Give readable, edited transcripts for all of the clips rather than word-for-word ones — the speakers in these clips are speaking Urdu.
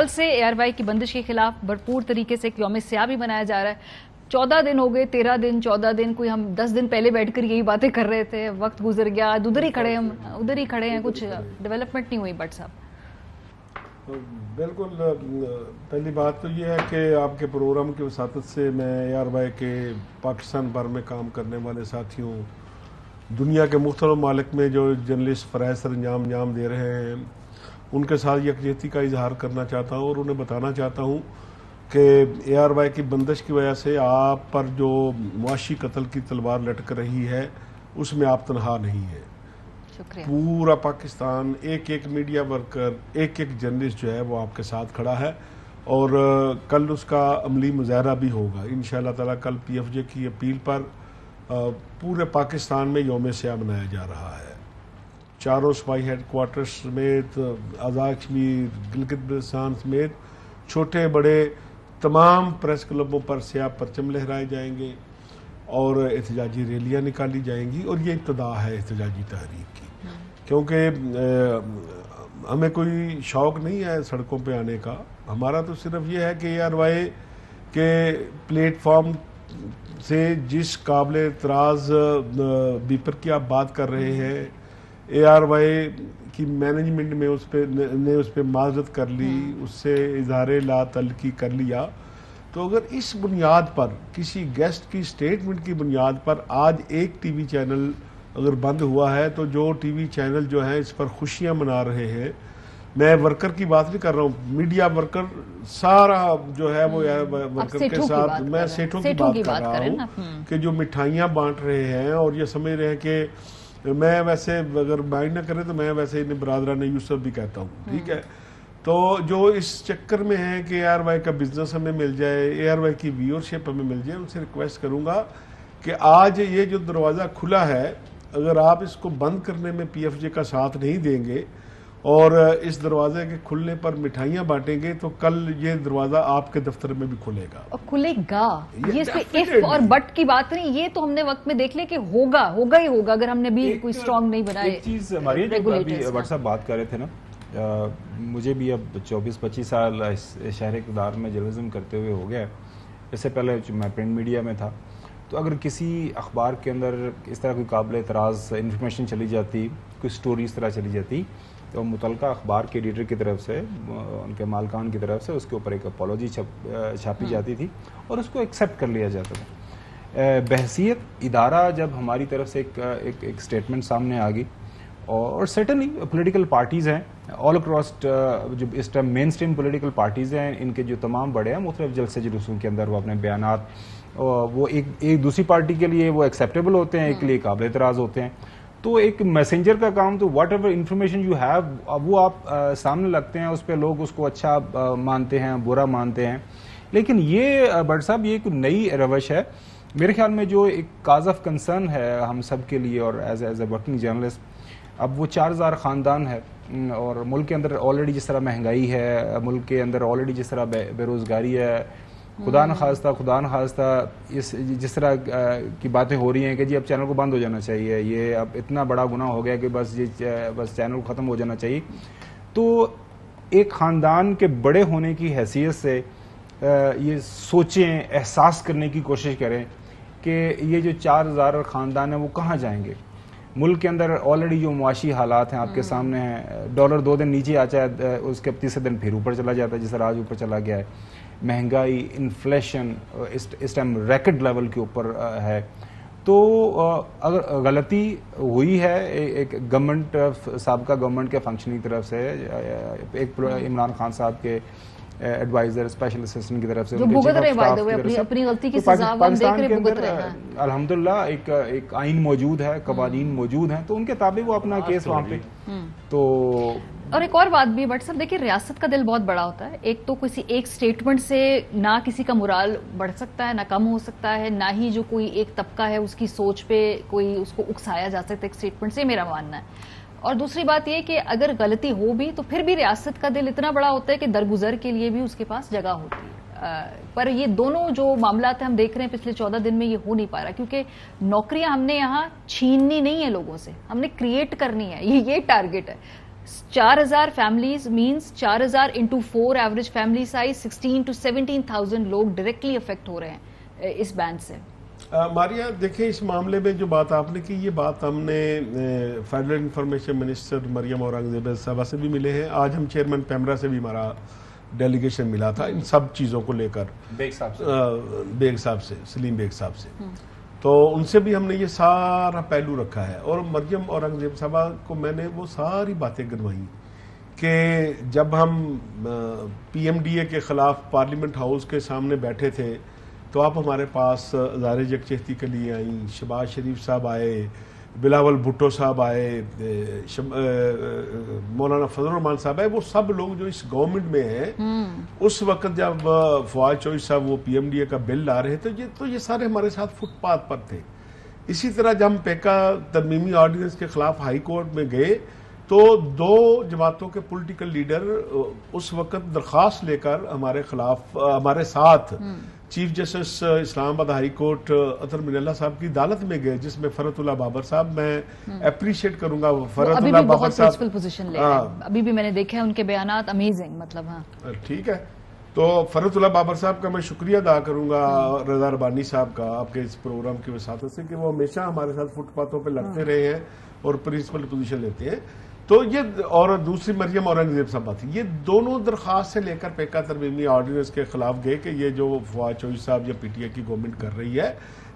کل سے اے آر وائی کی بندش کے خلاف بھرپور طریقے سے ایک یوم سیاہ بھی منایا جا رہا ہے. 14 دن ہو گئے, 13 دن, 14 دن, کوئی ہم 10 دن پہلے بیٹھ کر یہی باتیں کر رہے تھے, وقت گزر گیا, ادھر ہی کھڑے ہیں, کچھ ڈیولپمنٹ نہیں ہوئی. بٹ صاحب بالکل, پہلی بات تو یہ ہے کہ آپ کے پروگرام کی وساطت سے میں اے آر وائی کے پاکستان بھر میں کام کرنے والے ساتھیوں, دنیا کے مختلف ممالک میں جو جرنلسٹ فرائض سر انجام دے رہے ہیں, ان کے ساتھ یکجہتی کا اظہار کرنا چاہتا ہوں اور انہیں بتانا چاہتا ہوں کہ اے آر وائی کی بندش کی وجہ سے آپ پر جو معاشی قتل کی تلوار لٹک رہی ہے اس میں آپ تنہا نہیں ہیں. پورا پاکستان, ایک میڈیا ورکر, ایک جرنلسٹ جو ہے وہ آپ کے ساتھ کھڑا ہے, اور کل اس کا عملی مظاہرہ بھی ہوگا انشاءاللہ تعالی. کل پی ایف جے کی اپیل پر پورے پاکستان میں یوم سیاہ منایا جا رہا ہے. چاروں صوبائی ہیڈ کوارٹر سمیت, آزاد کشمیر, گلگت بلتستان سمیت چھوٹے بڑے تمام پریس کلبوں پر سیاہ پرچم لہرائے جائیں گے اور احتجاجی ریلیاں نکالی جائیں گی, اور یہ ابتدا ہے احتجاجی تحریک کی. کیونکہ ہمیں کوئی شوق نہیں ہے سڑکوں پہ آنے کا, ہمارا تو صرف یہ ہے کہ اے آر وائی کے پلیٹ فارم سے جس قابل اعتراض بیپر کی آپ بات کر رہے ہیں, اے آر وائی کی مینجمنٹ میں اس پہ معذرت کر لی, اس سے اظہار لا تعلقی کر لیا. تو اگر اس بنیاد پر, کسی گیسٹ کی سٹیٹمنٹ کی بنیاد پر آج ایک ٹی وی چینل اگر بند ہوا ہے, تو جو ٹی وی چینل جو ہیں اس پر خوشیاں منا رہے ہیں, میں ورکر کی بات نہیں کر رہا ہوں, میڈیا ورکر سارا جو ہے وہ ورکر کے ساتھ, میں سیٹوں کی بات کر رہا ہوں کہ جو مٹھائیاں بانٹ رہے ہیں اور یہ سمجھ رہے ہیں کہ میں ویسے, اگر مائنڈ نہ کرے تو میں ویسے انہیں برادران یوسف بھی کہتا ہوں, ٹھیک ہے. تو جو اس چکر میں ہے کہ اے آر وائی کا بزنس ہمیں مل جائے, اے آر وائی کی ویورشپ ہمیں مل جائے, ان سے ریکویسٹ کروں گا کہ آج یہ جو دروازہ کھلا ہے, اگر آپ اس کو بند کرنے میں پی ایف جے کا ساتھ نہیں دیں گے اور اس دروازے کے کھلنے پر مٹھائیاں بانٹیں گے, تو کل یہ دروازہ آپ کے دفتر میں بھی کھلے گا. اور کھلے گا, یہ اس پہ اف اور بٹ کی بات نہیں, یہ تو ہم نے وقت میں دیکھ لیا کہ ہوگا ہی ہوگا, اگر ہم نے بھی کوئی اسٹرانگ نہیں بنائے. ایک چیز ہماری بٹ صاحب بات کر رہے تھے نا, مجھے بھی اب 24-25 سال شہر اقتدار میں جرنلزم کرتے ہوئے ہو گیا. اس سے پہلے میں پرنٹ میڈیا میں تھا, تو اگر کسی اخبار کے اندر اس طرح کوئی قابل اعتراض انفارمیشن چلی جاتی, کوئی سٹوری اس طرح چلی جاتی, تو متعلقہ اخبار کے ایڈیٹر کی طرف سے, ان کے مالکان کی طرف سے اس کے اوپر ایک اپولوجی چھاپی جاتی تھی اور اس کو ایکسیپٹ کر لیا جاتا تھا. بحیثیت ادارہ جب ہماری طرف سے ایک سٹیٹمنٹ سامنے آ گئی, اور سرٹنلی پولیٹیکل پارٹیز ہیں آل اکراس, جو اس ٹائم مین اسٹریم پولیٹیکل پارٹیز ہیں, ان کے جو تمام بڑے ہیں مختلف جلسے جلوسوں کے اندر وہ اپنے بیانات, وہ ایک دوسری پارٹی کے لیے وہ ایکسیپٹیبل ہوتے ہیں, ایک کے لیے قابل اعتراض ہوتے ہیں. تو ایک میسنجر کا کام تو what ever information you have وہ آپ سامنے لگتے ہیں, اس پہ لوگ اس کو اچھا مانتے ہیں, برا مانتے ہیں. لیکن یہ بٹ صاحب یہ ایک نئی روش ہے میرے خیال میں, جو ایک کاز آف کنسرن ہے ہم سب کے لیے, اور ایز اے ورکنگ جرنلسٹ. اب وہ 4000 خاندان ہے, اور ملک کے اندر آلریڈی جس طرح مہنگائی ہے, ملک کے اندر آلریڈی جس طرح بے روزگاری ہے, خدا نخواستہ جس طرح کی باتیں ہو رہی ہیں کہ جی اب چینل کو بند ہو جانا چاہیے, یہ اب اتنا بڑا گناہ ہو گیا کہ بس چینل کو ختم ہو جانا چاہیے. تو ایک خاندان کے بڑے ہونے کی حیثیت سے یہ سوچیں, احساس کرنے کی کوشش کریں کہ یہ جو 4000 خاندان ہیں وہ کہاں جائیں گے. ملک کے اندر آلریڈی جو معاشی حالات ہیں آپ کے سامنے ہیں, ڈالر 2 دن نیچے آ جائے اس کے تیسرے دن پھر اوپر چلا جاتا ہے, جس طرح آج اوپر چلا گیا ہے. مہنگائی, انفلیشن اس ٹائم ریکڈ لیول کے اوپر ہے. تو اگر غلطی ہوئی ہے ایک گورنمنٹ, سابقہ گورنمنٹ کے فنکشن کی طرف سے, ایک عمران خان صاحب کے ایڈوائزر اسپیشل اسسٹنٹ کی طرف سے, اپنی غلطی کی سزا پاکستان کے اندر الحمدللہ ایک آئین موجود ہے, قوانین موجود ہیں, تو ان کے تابع وہ اپنا کیس وہاں پہ. تو اور ایک اور بات بھی بٹ صاحب دیکھیے, ریاست کا دل بہت بڑا ہوتا ہے. ایک تو کسی ایک سٹیٹمنٹ سے نہ کسی کا مرال بڑھ سکتا ہے, نہ کم ہو سکتا ہے, نہ ہی جو کوئی ایک طبقہ ہے اس کی سوچ پہ کوئی اس کو اکسایا جا سکتا ہے ایک سٹیٹمنٹ سے, میرا ماننا ہے. اور دوسری بات یہ کہ اگر غلطی ہو بھی تو پھر بھی ریاست کا دل اتنا بڑا ہوتا ہے کہ درگزر کے لیے بھی اس کے پاس جگہ ہوتی ہے. پر یہ دونوں جو معاملات ہیں ہم دیکھ رہے ہیں پچھلے 14 دن میں, یہ ہو نہیں پا رہا, کیونکہ نوکریاں ہم نے یہاں چھیننی نہیں ہے لوگوں سے, ہم نے کریٹ کرنی ہے, یہ ٹارگٹ ہے. 4,000 families means 4,000 into 4 average family size 16 to 17,000 لوگ ڈائریکٹلی افیکٹ ہو رہے ہیں اس بین سے. ماریا دیکھیں اس معاملے میں جو بات آپ نے کی یہ بات ہم نے federal information minister Maryam Aurangzeb صاحبہ سے بھی ملے ہیں. آج ہم چیئرمین پیمرا سے بھی ہمارا ڈیلیگیشن ملا تھا ان سب چیزوں کو لے کر, بیگ صاحب سے, سلیم بیگ صاحب سے. تو ان سے بھی ہم نے یہ سارا پہلو رکھا ہے. اور مریم اورنگزیب صاحبہ کو میں نے وہ ساری باتیں گنوائیں کہ جب ہم پی ایم ڈی اے کے خلاف پارلیمنٹ ہاؤس کے سامنے بیٹھے تھے تو آپ ہمارے پاس اظہار یکجہتی کے لیے آئیں, شہباز شریف صاحب آئے, بلاول بھٹو صاحب آئے, مولانا فضل الرحمان صاحب آئے. وہ سب لوگ جو اس گورنمنٹ میں ہیں اس وقت جب فواد چوہدری صاحب وہ پی ایم ڈی اے کا بل لا رہے تھے تو یہ سارے ہمارے ساتھ فٹ پاتھ پر تھے. اسی طرح جب ہم پیکا ترمیمی آرڈیننس کے خلاف ہائی کورٹ میں گئے تو 2 جماعتوں کے پولیٹیکل لیڈر اس وقت درخواست لے کر ہمارے ساتھ چیف جسٹس اسلام آباد ہائی کورٹ اطہر من اللہ صاحب کی عدالت میں گئے, جس میں فرحت اللہ بابر صاحب, میں اپریشیٹ کروں گا فرحت اللہ بابر صاحب پوزیشن لے رہے ہیں. ابھی بھی میں نے دیکھا ہے ان کے بیانات امیزنگ, مطلب ہاں ٹھیک ہے. تو فرحت اللہ بابر صاحب کا میں شکریہ ادا کروں گا, رضا ربانی صاحب کا آپ کے اس پروگرام کی وساطت سے کہ وہ ہمیشہ ہمارے ساتھ فٹ پاتھوں پہ لڑتے رہے ہیں اور پرنسپل پوزیشن لیتے ہیں. تو یہ اور دوسری مریم اورنگزیب صاحبہ تھی, یہ دونوں درخواست سے لے کر پیکا ترمیمی آرڈیننس کے خلاف گئے کہ یہ جو فواد چوہدری صاحب یا پی ٹی آئی کی گورنمنٹ کر رہی ہے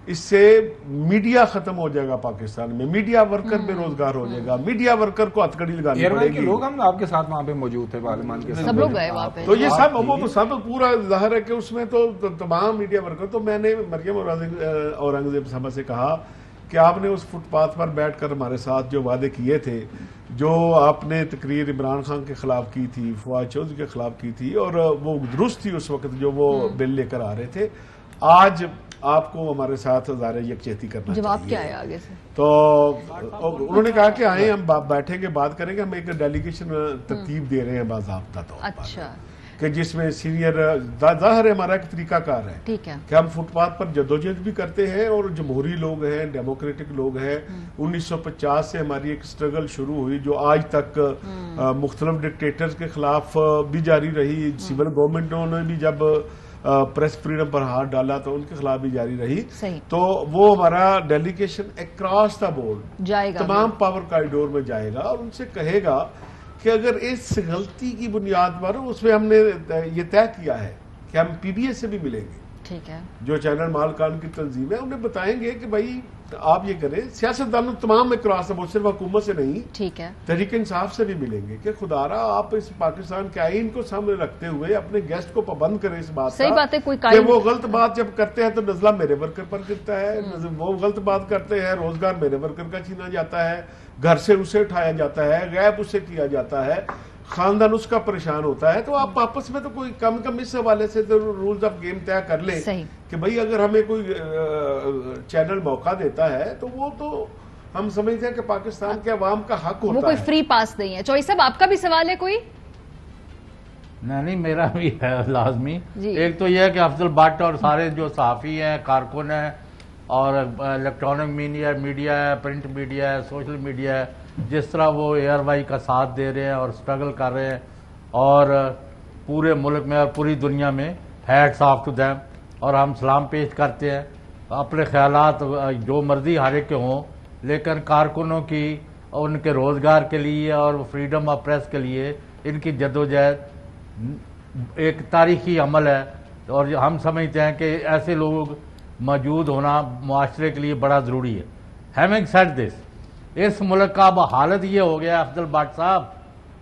اس سے میڈیا ختم ہو جائے گا پاکستان میں, میڈیا ورکر بے روزگار ہو جائے گا, میڈیا ورکر کو ہتھکڑی لگانی پڑے گی. لوگ ہم آپ کے ساتھ وہاں پہ موجود تھے, پارلیمان کے سب لوگ گئے وہاں پہ, تو یہ سب وہ تو سب پورا ظاہر ہے کہ اس میں تو تمام میڈیا ورکر. تو میں نے مریم اورنگزیب صاحبہ سے کہا کہ آپ نے اس فٹ پاتھ پر بیٹھ کر ہمارے ساتھ جو وعدے کیے تھے, جو آپ نے تقریر عمران خان کے خلاف کی تھی, فواد چوہدری کے خلاف کی تھی, اور وہ درست تھی اس وقت جو وہ بل لے کر آ رہے تھے, آج آپ کو ہمارے ساتھ اظہار یکجہتی کرنا چاہیے. جواب کیا ہے آگے سے؟ تو انہوں نے کہا کہ آئیں ہم بیٹھیں گے, بات کریں گے. ہم ایک ڈیلیگیشن ترتیب دے رہے ہیں باضابطہ طور پر, اچھا, کہ جس میں سینئر ظاہر ہے ہمارا ایک طریقہ کار ہے, ٹھیک ہے, کہ ہم فٹ پاتھ پر جدوجہد بھی کرتے ہیں اور جمہوری لوگ ہیں, ڈیموکریٹک لوگ ہیں. 1950 سے ہماری ایک سٹرگل شروع ہوئی جو آج تک مختلف ڈکٹیٹرز کے خلاف بھی جاری رہی. سول گورنمنٹوں نے بھی جب پریس فریڈم پر ہاتھ ڈالا تو ان کے خلاف بھی جاری رہی. تو وہ ہمارا ڈیلیگیشن اکراس دا بورڈ جائے گا, تمام پاور کاریڈور میں جائے گا اور ان سے کہے گا کہ اگر اس غلطی کی بنیاد پر, اس میں ہم نے یہ طے کیا ہے کہ ہم پی بی اے سے بھی ملیں گے, ٹھیک ہے, جو چینل مالکان کی تنظیم ہے, انہیں بتائیں گے کہ بھائی آپ یہ کریں. سیاستدانوں تمام اکراس ہے, صرف حکومت سے نہیں, ٹھیک ہے, تحریک انصاف سے بھی ملیں گے کہ خدا را آپ اس پاکستان کے آئین کو سامنے رکھتے ہوئے اپنے گیسٹ کو پابند کریں اس بات صحیح بات ہے, کوئی کہ وہ غلط بات جب کرتے ہیں تو نزلہ میرے ورکر پر گرتا ہے, وہ غلط بات کرتے ہیں روزگار میرے ورکر کا چھینا جاتا ہے, گھر سے اسے اٹھایا جاتا ہے, غیب اسے کیا جاتا ہے, خاندان اس کا پریشان ہوتا ہے. تو آپ آپس میں تو کوئی کم اس حوالے سے رولز آف گیم طے کر لیں کہ بھئی اگر ہمیں کوئی چینل موقع دیتا ہے تو وہ تو ہم سمجھتے ہیں کہ پاکستان کے عوام کا حق ہوتا ہے, وہ کوئی فری پاس نہیں ہے. چوہدری صاحب آپ کا بھی سوال ہے کوئی؟ نہیں, میرا بھی ہے لازمی. ایک تو یہ ہے کہ افضل بٹ اور سارے جو صحافی ہیں, کارکن ہیں, اور الیکٹرانک میڈیا ہے, پرنٹ میڈیا ہے, سوشل میڈیا ہے, جس طرح وہ اے آر وائی کا ساتھ دے رہے ہیں اور سٹرگل کر رہے ہیں, اور پورے ملک میں اور پوری دنیا میں ہیٹس آف ٹو دیم, اور ہم سلام پیش کرتے ہیں. اپنے خیالات جو مرضی ہر ایک کے ہوں, لیکن کارکنوں کی ان کے روزگار کے لیے اور فریڈم آف پریس کے لیے ان کی جدوجہد ایک تاریخی عمل ہے, اور ہم سمجھتے ہیں کہ ایسے لوگ موجود ہونا معاشرے کے لیے بڑا ضروری ہے. ہیونگ سیڈ دس, اس ملک کا اب حالت یہ ہو گیا افضل بٹ صاحب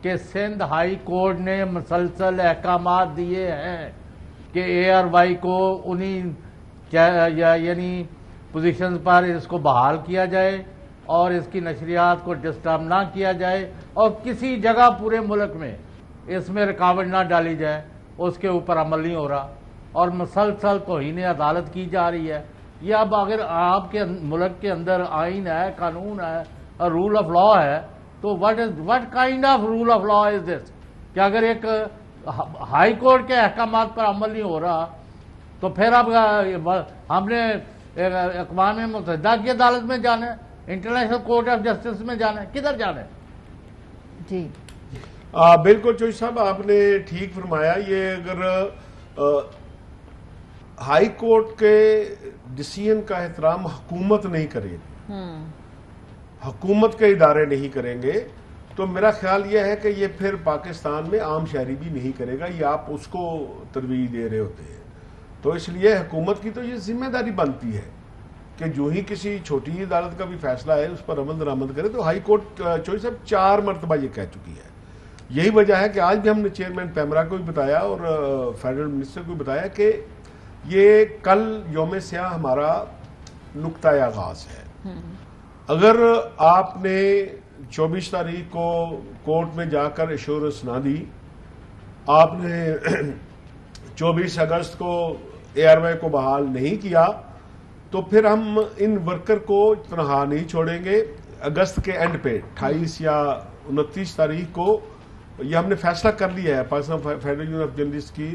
کہ سندھ ہائی کورٹ نے مسلسل احکامات دیے ہیں کہ اے آر وائی کو انہی یعنی پوزیشنز پر اس کو بحال کیا جائے اور اس کی نشریات کو ڈسٹرب نہ کیا جائے, اور کسی جگہ پورے ملک میں اس میں رکاوٹ نہ ڈالی جائے. اس کے اوپر عمل نہیں ہو رہا اور مسلسل توہین عدالت کی جا رہی ہے. یہ اب اگر آپ کے ملک کے اندر آئین ہے, قانون ہے اور رول آف لا ہے, تو what kind of rule of law is this کہ اگر ایک ہائی کورٹ کے احکامات پر عمل نہیں ہو رہا تو پھر اب ہم نے اقوام متحدہ کی عدالت میں جانا ہے, انٹرنیشنل کورٹ آف جسٹس میں جانا ہے, کدھر جانا ہے؟ جی بالکل چوئی صاحب آپ نے ٹھیک فرمایا. یہ اگر ہائی کورٹ کے ڈیسیژن کا احترام حکومت نہیں کرے گی، حکومت کے ادارے نہیں کریں گے، تو میرا خیال یہ ہے کہ یہ پھر پاکستان میں عام شہری بھی نہیں کرے گا. یہ آپ اس کو ترجیح دے رہے ہوتے ہیں. تو اس لیے حکومت کی تو یہ ذمہ داری بنتی ہے کہ جو ہی کسی چھوٹی عدالت کا بھی فیصلہ ہے اس پر عمل درآمد کرے. تو ہائی کورٹ چوئی صاحب 4 مرتبہ یہ کہہ چکی ہے. یہی وجہ ہے کہ آج بھی ہم نے چیئرمین پیمرا کو بھی بتایا اور فیڈرل منسٹر کو بھی بتایا کہ یہ کل یوم سیاہ ہمارا نقطۂ آغاز ہے. اگر آپ نے 24 تاریخ کو کورٹ میں جا کر ایشورنس نہ دی، آپ نے 24 اگست کو اے آر وائی کو بحال نہیں کیا، تو پھر ہم ان ورکر کو تنہا نہیں چھوڑیں گے. اگست کے اینڈ پہ 28 یا 29 تاریخ کو یہ ہم نے فیصلہ کر لیا ہے. Pakistan federal union of journalist کی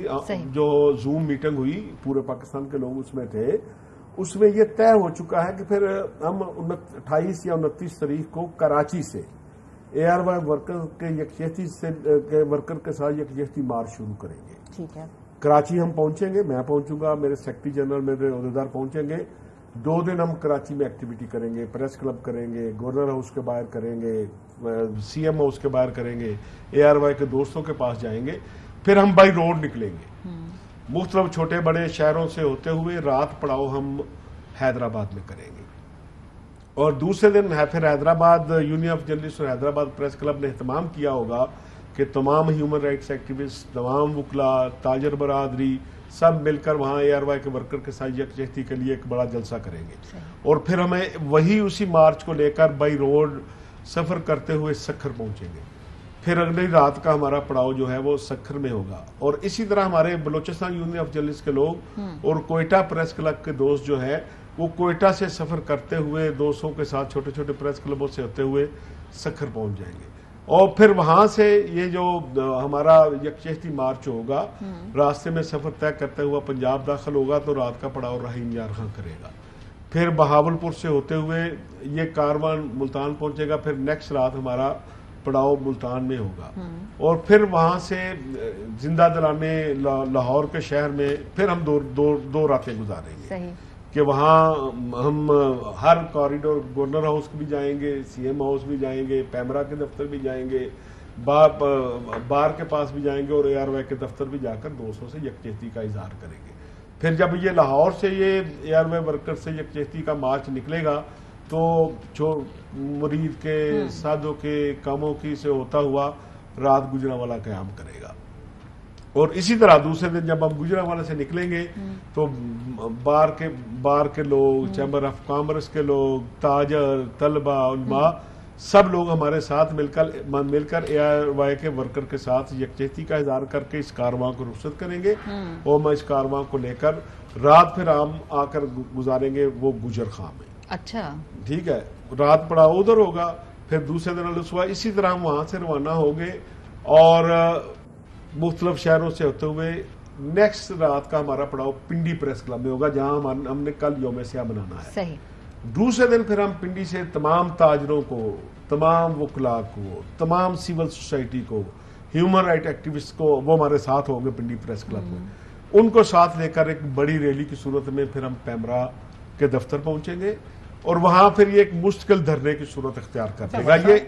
جو زوم میٹنگ ہوئی، پورے پاکستان کے لوگ اس میں تھے، اس میں یہ طے ہو چکا ہے کہ پھر ہم 28 یا 29 تاریخ کو کراچی سے اے آر وائی ورکر کے ورکر کے ساتھ یکجہتی مارچ شروع کریں گے. ٹھیک ہے. کراچی ہم پہنچیں گے، میں پہنچوں گا، میرے سیکرٹری جنرل میرے عہدیدار پہنچیں گے. 2 دن ہم کراچی میں ایکٹیویٹی کریں گے، پریس کلب کریں گے، گورنر ہاؤس کے باہر کریں گے، سی ایم ہاؤس کے باہر کریں گے، اے آر وائی کے دوستوں کے پاس جائیں گے. پھر ہم بائی روڈ نکلیں گے، مختلف چھوٹے بڑے شہروں سے ہوتے ہوئے رات پڑاؤ ہم حیدرآباد میں کریں گے. اور دوسرے دن پھر حیدرآباد یونین آف جرنلسٹ اور حیدرآباد پریس کلب نے اہتمام کیا ہوگا کہ تمام ہیومن رائٹس ایکٹیوسٹ، تمام وکلاء، تاجر برادری سب مل کر وہاں اے آر وائی کے ورکر کے ساتھ یکجہتی کے لیے ایک بڑا جلسہ کریں گے. اور پھر ہمیں وہی اسی مارچ کو لے کر بائی روڈ سفر کرتے ہوئے سکھر پہنچیں گے. پھر اگلی رات کا ہمارا پڑاؤ جو ہے وہ سکھر میں ہوگا. اور اسی طرح ہمارے بلوچستان یونین آف جرنلسٹ کے لوگ اور کوئٹہ پریس کلب کے دوست جو ہیں وہ کوئٹہ سے سفر کرتے ہوئے دوستوں کے ساتھ چھوٹے چھوٹے پریس کلبوں سے ہوتے ہوئے سکھر پہنچ جائیں گے. اور پھر وہاں سے یہ جو ہمارا یکجہتی مارچ ہوگا، راستے میں سفر طے کرتے ہوا پنجاب داخل ہوگا تو رات کا پڑاؤ رحیم یار خان کرے گا. پھر بہاولپور سے ہوتے ہوئے یہ کاروان ملتان پہنچے گا. پھر نیکسٹ رات ہمارا پڑاؤ ملتان میں ہوگا. اور پھر وہاں سے زندہ دلانے لاہور کے شہر میں پھر ہم دو راتیں گزاریں گے. صحیح. کہ وہاں ہم ہر کوریڈور، گورنر ہاؤس بھی جائیں گے، سی ایم ہاؤس بھی جائیں گے، پیمرا کے دفتر بھی جائیں گے، بار کے پاس بھی جائیں گے اور اے آر وائی کے دفتر بھی جا کر دوستوں سے یکجہتی کا اظہار کریں گے. پھر جب یہ لاہور سے یہ اے آر وائی ورکر سے یکجہتی کا مارچ نکلے گا تو جو مرید کے، سادوں کے، کاموں کی سے ہوتا ہوا رات گجرانوالہ قیام کرے گا. اور اسی طرح دوسرے دن جب ہم گجرانوالہ سے نکلیں گے تو بار کے لوگ، چیمبر آف کامرس کے لوگ، تاجر، طلبہ، علماء سب لوگ ہمارے ساتھ مل کر اے آر وائی کے ورکر کے ساتھ یکجہتی کا اظہار کر کے اس کارواں کو رخصت کریں گے. اور میں اس کارواں کو لے کر رات پھر ہم آ کر گزاریں گے وہ گجر خاں میں. اچھا ٹھیک ہے. رات پڑا ادھر ہوگا، پھر دوسرے دن الاسوا اسی طرح ہم وہاں سے روانہ ہوں گے اور مختلف شہروں سے ہوتے ہوئے نیکسٹ رات کا ہمارا پڑاؤ پنڈی پریس کلب میں ہوگا جہاں ہم نے کل یوم سیاہ منانا ہے. صحیح. دوسرے دن پھر ہم پنڈی سے تمام تاجروں کو، تمام وکلاء کو، تمام سول سوسائٹی کو، ہیومن رائٹ ایکٹیوسٹ کو، وہ ہمارے ساتھ ہوں گے پنڈی پریس کلب میں، ان کو ساتھ لے کر ایک بڑی ریلی کی صورت میں پھر ہم پیمرا کے دفتر پہنچیں گے اور وہاں پھر یہ ایک مستقل دھرنے کی صورت اختیار کر لے گا. یہ